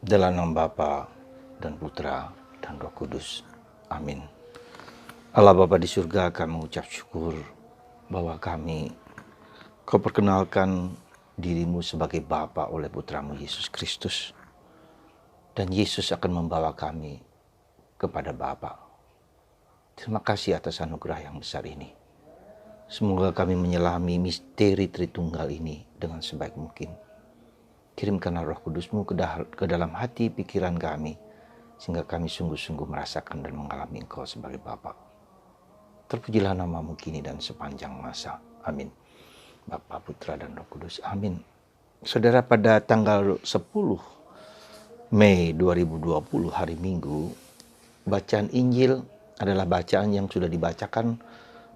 Dalam nama Bapa dan Putra dan Roh Kudus. Amin. Allah Bapa di surga, kami mengucap syukur bahwa Kau perkenalkan dirimu sebagai Bapa oleh Putramu Yesus Kristus. Dan Yesus akan membawa kami kepada Bapa. Terima kasih atas anugerah yang besar ini. Semoga kami menyelami misteri Tritunggal ini dengan sebaik mungkin. Kirimkanlah Roh Kudus-Mu ke dalam hati pikiran kami, sehingga kami sungguh-sungguh merasakan dan mengalami Engkau sebagai Bapa. Terpujilah nama-Mu kini dan sepanjang masa. Amin. Bapa, Putra, dan Roh Kudus. Amin. Saudara, pada tanggal 10 Mei 2020 hari Minggu, bacaan Injil adalah bacaan yang sudah dibacakan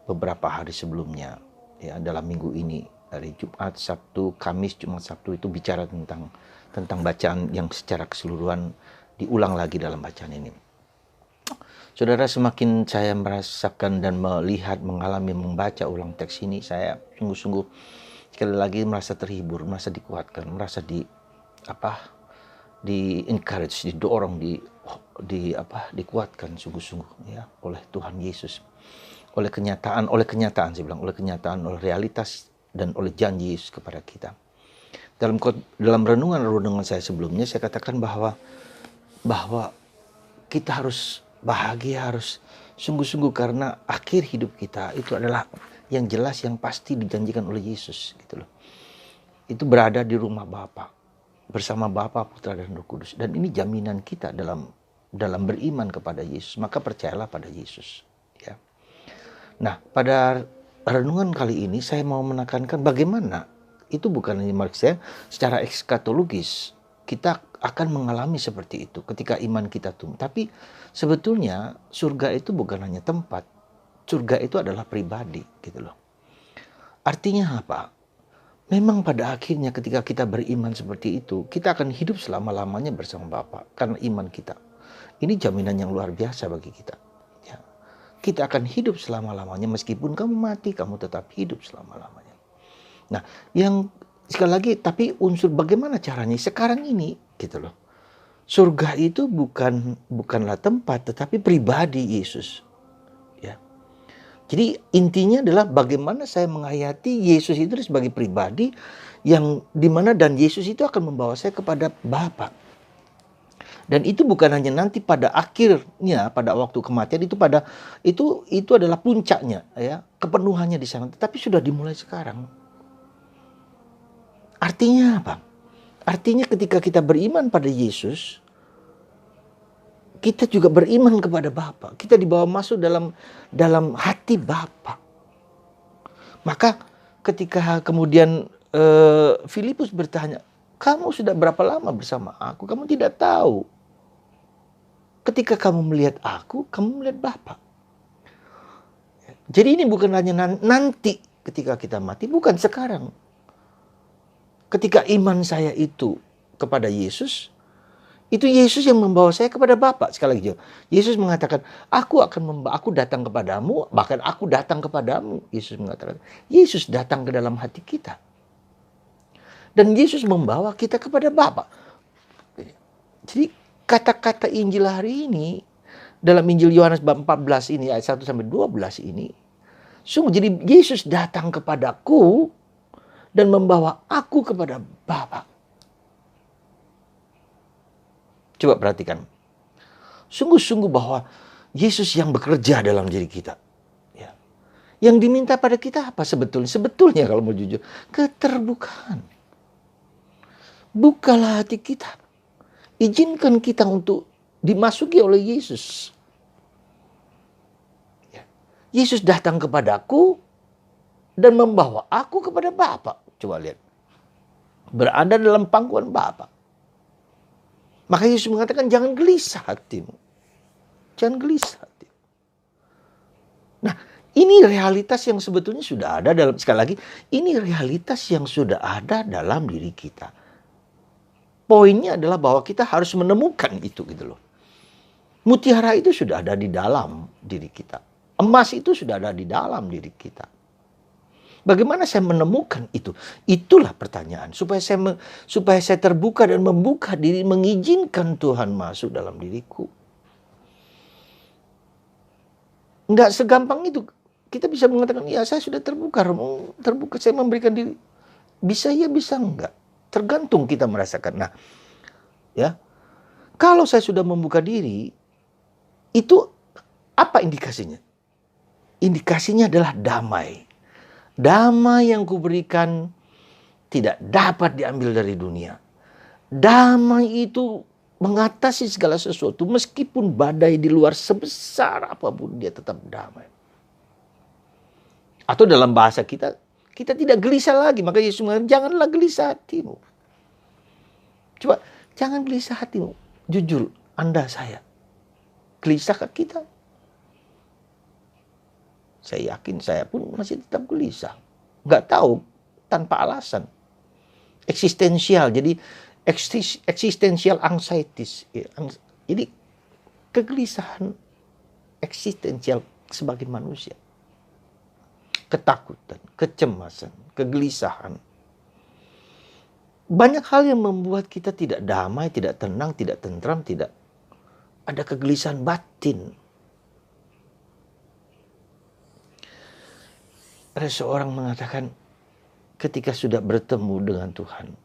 beberapa hari sebelumnya, ya, dalam minggu ini. Dari Jumat, Sabtu, Kamis, Jumat, Sabtu itu bicara tentang bacaan yang secara keseluruhan diulang lagi dalam bacaan ini. Saudara, semakin saya merasakan dan melihat, mengalami, membaca ulang teks ini, saya sungguh-sungguh sekali lagi merasa terhibur, merasa dikuatkan, merasa di-encourage, didorong, dikuatkan sungguh-sungguh, ya, oleh Tuhan Yesus. Oleh kenyataan, oleh realitas dan oleh janji Yesus kepada kita. Dalam renungan saya sebelumnya, saya katakan bahwa kita harus bahagia, harus sungguh-sungguh, karena akhir hidup kita itu adalah yang jelas, yang pasti dijanjikan oleh Yesus, gitu loh. Itu berada di rumah Bapa, bersama Bapa, Putra, dan Roh Kudus. Dan ini jaminan kita dalam beriman kepada Yesus. Maka percayalah pada Yesus, ya. Nah, pada renungan kali ini saya mau menekankan bagaimana itu bukan hanya maksudnya secara ekskatologis kita akan mengalami seperti itu ketika iman kita tumbuh. Tapi sebetulnya surga itu bukan hanya tempat. Surga itu adalah pribadi, gitu loh. Artinya apa? Memang pada akhirnya ketika kita beriman seperti itu, kita akan hidup selama-lamanya bersama Bapa karena iman kita. Ini jaminan yang luar biasa bagi kita. Kita akan hidup selama-lamanya, meskipun kamu mati, kamu tetap hidup selama-lamanya. Nah, yang sekali lagi, tapi unsur bagaimana caranya sekarang ini, gitu loh. Surga itu bukanlah tempat, tetapi pribadi Yesus, ya. Jadi intinya adalah bagaimana saya menghayati Yesus itu sebagai pribadi yang dimana, dan Yesus itu akan membawa saya kepada Bapa. Dan itu bukan hanya nanti pada akhirnya, pada waktu kematian, itu adalah puncaknya, ya, kepenuhannya di sana, tetapi sudah dimulai sekarang. Artinya apa? Artinya ketika kita beriman pada Yesus, kita juga beriman kepada Bapa. Kita dibawa masuk dalam hati Bapa. Maka ketika kemudian Filipus bertanya, "Kamu sudah berapa lama bersama aku? Kamu tidak tahu. Ketika kamu melihat aku, kamu melihat Bapa." Jadi ini bukan hanya nanti ketika kita mati, bukan sekarang. Ketika iman saya itu kepada Yesus, itu Yesus yang membawa saya kepada Bapa. Sekali lagi, Yesus mengatakan, aku datang kepadamu, bahkan aku datang kepadamu. Yesus mengatakan, Yesus datang ke dalam hati kita. Dan Yesus membawa kita kepada Bapa. Jadi kata-kata Injil hari ini, dalam Injil Yohanes bab 14 ini, ayat 1-12 ini, sungguh jadi Yesus datang kepadaku dan membawa aku kepada Bapa. Coba perhatikan. Sungguh-sungguh bahwa Yesus yang bekerja dalam diri kita. Ya. Yang diminta pada kita apa sebetulnya? Sebetulnya kalau mau jujur, keterbukaan. Bukalah hati kita. Izinkan kita untuk dimasuki oleh Yesus. Ya. Yesus datang kepadaku dan membawa aku kepada Bapa. Coba lihat. Berada dalam pangkuan Bapa. Maka Yesus mengatakan, jangan gelisah hatimu. Jangan gelisah hatimu. Nah, ini realitas yang sebetulnya sudah ada dalam, sekali lagi, ini realitas yang sudah ada dalam diri kita. Poinnya adalah bahwa kita harus menemukan itu, gitu loh. Mutiara itu sudah ada di dalam diri kita. Emas itu sudah ada di dalam diri kita. Bagaimana saya menemukan itu? Itulah pertanyaan. Supaya saya terbuka dan membuka diri, mengizinkan Tuhan masuk dalam diriku. Enggak segampang itu. Kita bisa mengatakan, ya saya sudah terbuka, saya memberikan diri. Bisa ya, bisa enggak. Tergantung kita merasakan. Nah, ya, kalau saya sudah membuka diri, itu apa indikasinya? Indikasinya adalah damai. Damai yang kuberikan tidak dapat diambil dari dunia. Damai itu mengatasi segala sesuatu. Meskipun badai di luar sebesar apapun, dia tetap damai. Atau dalam bahasa kita tidak gelisah lagi. Maka Yesus mengatakan, janganlah gelisah hatimu. Coba, jangan gelisah hatimu. Jujur, Anda, saya. Gelisahkah kita? Saya yakin saya pun masih tetap gelisah. Nggak tahu, tanpa alasan. Eksistensial, jadi eksistensial anxieties. Jadi kegelisahan eksistensial sebagai manusia. Ketakutan, kecemasan, kegelisahan. Banyak hal yang membuat kita tidak damai, tidak tenang, tidak tentram, tidak ada kegelisahan batin. Ada seorang mengatakan ketika sudah bertemu dengan Tuhan,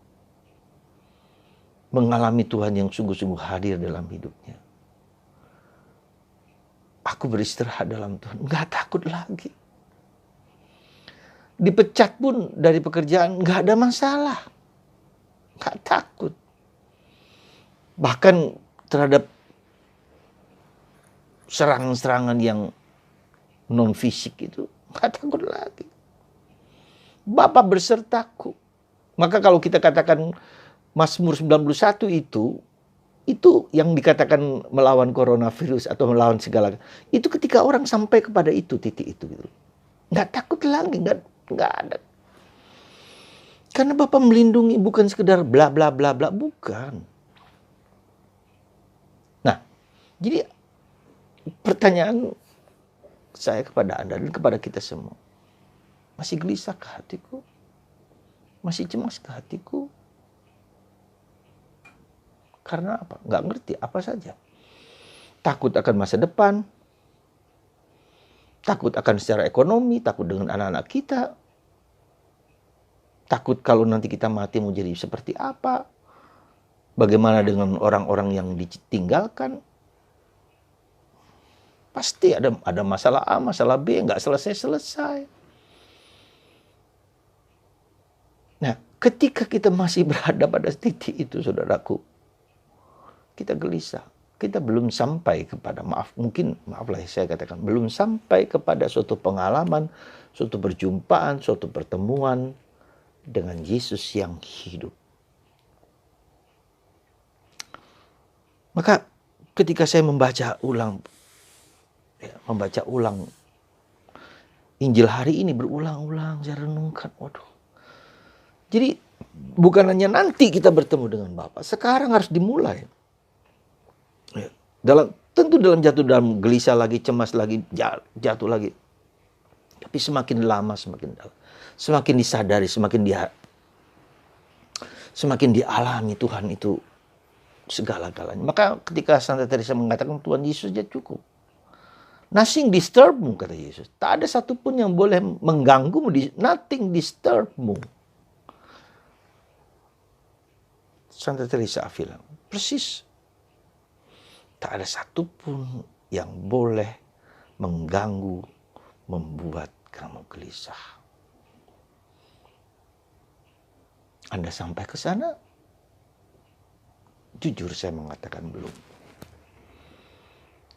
mengalami Tuhan yang sungguh-sungguh hadir dalam hidupnya, aku beristirahat dalam Tuhan, nggak takut lagi. Dipecat pun dari pekerjaan nggak ada masalah, nggak takut. Bahkan terhadap serangan-serangan yang non fisik itu nggak takut lagi. Bapa bersertaku. Maka kalau kita katakan Mazmur 91 itu yang dikatakan melawan coronavirus atau melawan segala, itu ketika orang sampai kepada itu, titik itu gitu. Nggak takut lagi, nggak ada. Karena Bapa melindungi, bukan sekedar bla bla bla bla, bukan. Nah, jadi pertanyaan saya kepada Anda dan kepada kita semua, masih gelisah ke hatiku? Masih cemas ke hatiku? Karena apa? Nggak ngerti apa saja. Takut akan masa depan, takut akan secara ekonomi, takut dengan anak-anak kita, takut kalau nanti kita mati mau jadi seperti apa, bagaimana dengan orang-orang yang ditinggalkan. Pasti ada masalah A, masalah B, nggak selesai-selesai. Nah, ketika kita masih berada pada titik itu, saudaraku, kita gelisah. Kita belum sampai kepada, maaflah saya katakan, belum sampai kepada suatu pengalaman, suatu perjumpaan, suatu pertemuan dengan Yesus yang hidup. Maka ketika saya membaca ulang Injil hari ini, berulang-ulang saya renungkan, waduh. Jadi bukan hanya nanti kita bertemu dengan Bapa, sekarang harus dimulai. Tentu dalam jatuh dalam gelisah lagi, cemas lagi, jatuh lagi. Tapi semakin lama semakin dalam. Semakin disadari, semakin dialami Tuhan itu segala-galanya. Maka ketika Santa Teresa mengatakan Tuhan Yesus saja cukup. Nothing disturb-mu, kata Yesus. Tak ada satupun yang boleh mengganggumu. Nothing disturb-mu. Santa Teresa bilang, persis. Tak ada satupun yang boleh mengganggu, membuat kamu gelisah. Anda sampai ke sana? Jujur saya mengatakan belum.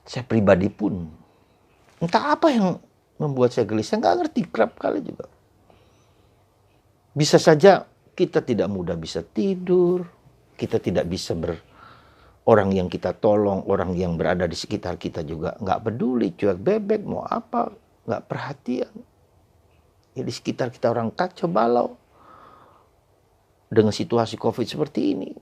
Saya pribadi pun, entah apa yang membuat saya gelisah, nggak ngerti, kerap kali juga. Bisa saja kita tidak mudah bisa tidur, kita tidak bisa orang yang kita tolong, orang yang berada di sekitar kita juga nggak peduli, cuek bebek, mau apa, nggak perhatian. Ya, di sekitar kita orang kacau balau dengan situasi COVID seperti ini.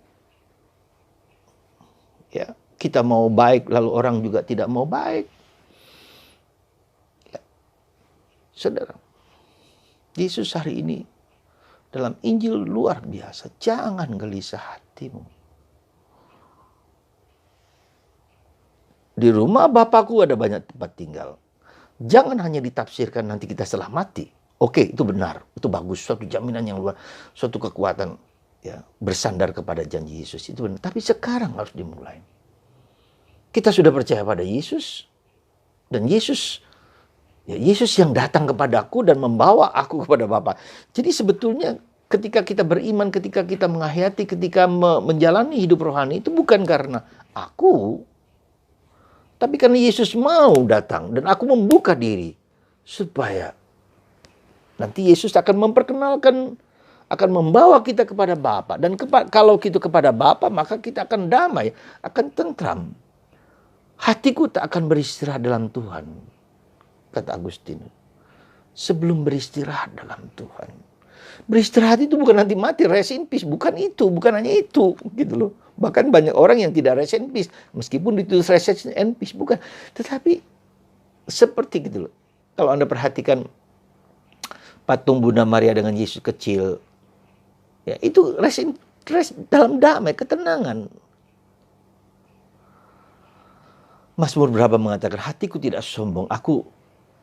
Ya, kita mau baik, lalu orang juga tidak mau baik. Ya. Saudara, Yesus hari ini dalam Injil luar biasa. Jangan gelisah hatimu. Di rumah Bapakku ada banyak tempat tinggal. Jangan hanya ditafsirkan nanti kita setelah mati. Oke, itu benar. Itu bagus. Suatu jaminan yang luar. Suatu kekuatan ya bersandar kepada janji Yesus. Itu benar. Tapi sekarang harus dimulai. Kita sudah percaya pada Yesus. Dan Yesus yang datang kepadaku dan membawa aku kepada Bapa. Jadi sebetulnya ketika kita beriman, ketika kita menghayati, ketika menjalani hidup rohani, itu bukan karena aku, tapi karena Yesus mau datang dan aku membuka diri supaya nanti Yesus akan memperkenalkan, akan membawa kita kepada Bapa. Dan kalau kita kepada Bapa, maka kita akan damai, akan tentram. Hatiku tak akan beristirahat dalam Tuhan, kata Agustinus. Sebelum beristirahat dalam Tuhan. Beristirahat itu bukan nanti mati, rest in peace. Bukan itu, bukan hanya itu. Gitu loh. Bahkan banyak orang yang tidak rest in peace. Meskipun ditulis rest in peace, bukan. Tetapi seperti gitu loh. Kalau Anda perhatikan patung Bunda Maria dengan Yesus kecil. Ya, itu rest dalam damai, ketenangan. Mazmur berapa mengatakan, hatiku tidak sombong, aku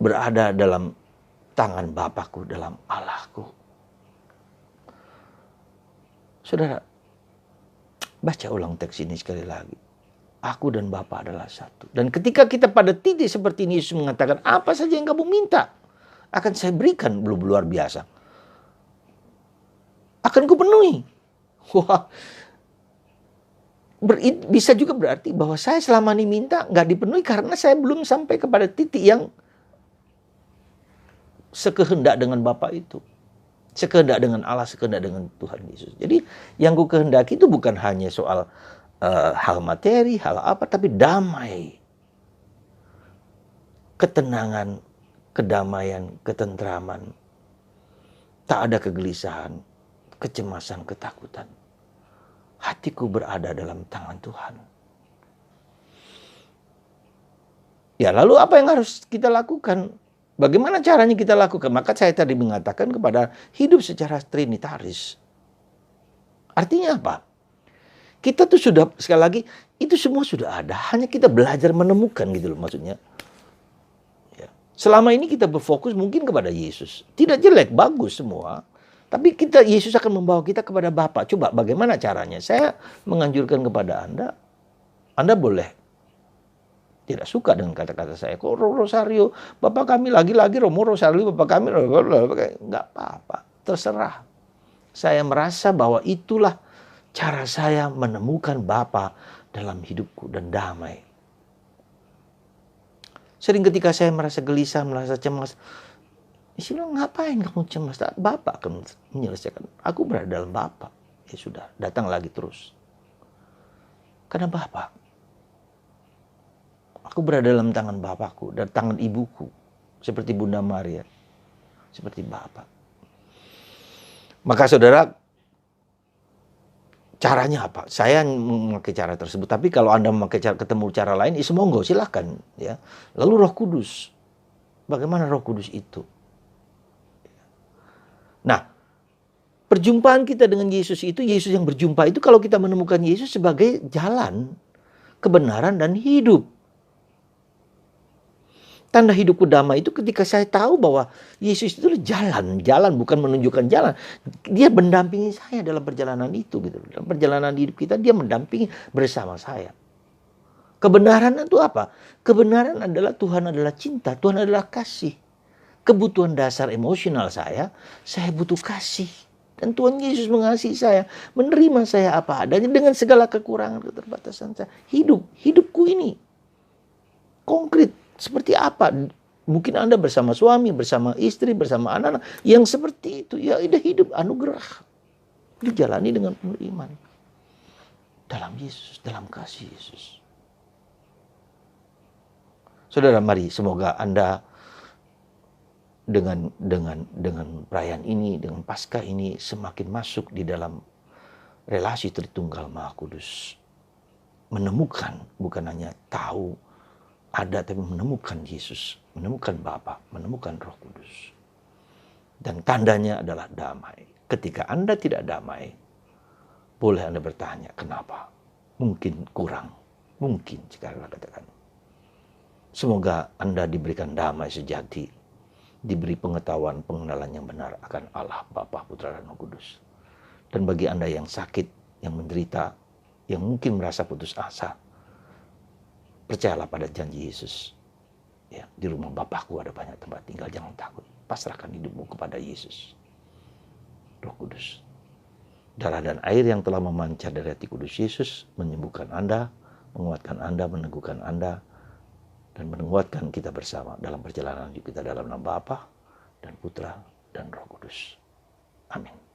berada dalam tangan Bapakku, dalam Allahku. Saudara, baca ulang teks ini sekali lagi. Aku dan Bapa adalah satu. Dan ketika kita pada titik seperti ini, Yesus mengatakan, apa saja yang kamu minta, akan saya berikan. Belum luar biasa. Akan kupenuhi. Wah, bisa juga berarti bahwa saya selama ini minta nggak dipenuhi karena saya belum sampai kepada titik yang sekehendak dengan Bapa itu. Sekehendak dengan Allah, sekehendak dengan Tuhan Yesus. Jadi yang ku kehendaki itu bukan hanya soal hal materi, hal apa, tapi damai. Ketenangan, kedamaian, ketentraman. Tak ada kegelisahan, kecemasan, ketakutan. Hatiku berada dalam tangan Tuhan. Ya, lalu apa yang harus kita lakukan? Bagaimana caranya kita lakukan? Maka saya tadi mengatakan kepada hidup secara trinitaris. Artinya apa? Kita tuh sudah, sekali lagi, itu semua sudah ada. Hanya kita belajar menemukan gitu loh maksudnya. Ya. Selama ini kita berfokus mungkin kepada Yesus. Tidak jelek, bagus semua. Tapi Yesus akan membawa kita kepada Bapa. Coba bagaimana caranya? Saya menganjurkan kepada Anda boleh tidak suka dengan kata-kata saya. Kok Rosario, Bapak kami lagi-lagi Romo Rosario, Bapak kami, nggak apa-apa. Terserah. Saya merasa bahwa itulah cara saya menemukan Bapa dalam hidupku dan damai. Sering ketika saya merasa gelisah, merasa cemas, Yesus bilang, ngapain kamu cemas? Bapak akan menyelesaikan. Aku berada dalam Bapak. Ya sudah, datang lagi terus. Karena Bapak. Aku berada dalam tangan Bapakku dan tangan ibuku. Seperti Bunda Maria. Seperti Bapak. Maka saudara, caranya apa? Saya memakai cara tersebut. Tapi kalau Anda memakai ketemu cara lain, monggo silahkan. Ya. Lalu Roh Kudus. Bagaimana Roh Kudus itu? Nah, perjumpaan kita dengan Yesus itu, Yesus yang berjumpa itu kalau kita menemukan Yesus sebagai jalan, kebenaran, dan hidup. Tanda hidupku damai itu ketika saya tahu bahwa Yesus itu jalan bukan menunjukkan jalan. Dia mendampingi saya dalam perjalanan itu. Gitu. Dalam perjalanan hidup kita dia mendampingi bersama saya. Kebenaran itu apa? Kebenaran adalah Tuhan adalah cinta, Tuhan adalah kasih. Kebutuhan dasar emosional saya butuh kasih. Dan Tuhan Yesus mengasihi saya, menerima saya apa adanya dengan segala kekurangan, keterbatasan saya. Hidupku ini konkret. Seperti apa? Mungkin Anda bersama suami, bersama istri, bersama anak-anak. Yang seperti itu, ya udah hidup anugerah. Dijalani dengan penuh iman. Dalam Yesus, dalam kasih Yesus. Saudara, mari semoga Anda dengan perayaan ini, dengan Paskah ini semakin masuk di dalam relasi Tritunggal Maha Kudus. Menemukan, bukan hanya tahu ada, tapi menemukan Yesus, menemukan Bapa, menemukan Roh Kudus. Dan tandanya adalah damai. Ketika Anda tidak damai, boleh Anda bertanya, kenapa? Mungkin kurang. Mungkin, sekarang katakan. Semoga Anda diberikan damai sejati, diberi pengetahuan, pengenalan yang benar akan Allah, Bapa, Putra, dan Roh Kudus. Dan bagi Anda yang sakit, yang menderita, yang mungkin merasa putus asa, percayalah pada janji Yesus. Ya, di rumah Bapakku ada banyak tempat tinggal, jangan takut. Pasrahkan hidupmu kepada Yesus, Roh Kudus. Darah dan air yang telah memancar dari hati kudus Yesus menyembuhkan Anda, menguatkan Anda, meneguhkan Anda, dan menguatkan kita bersama dalam perjalanan hidup kita dalam nama Bapa dan Putra dan Roh Kudus. Amin.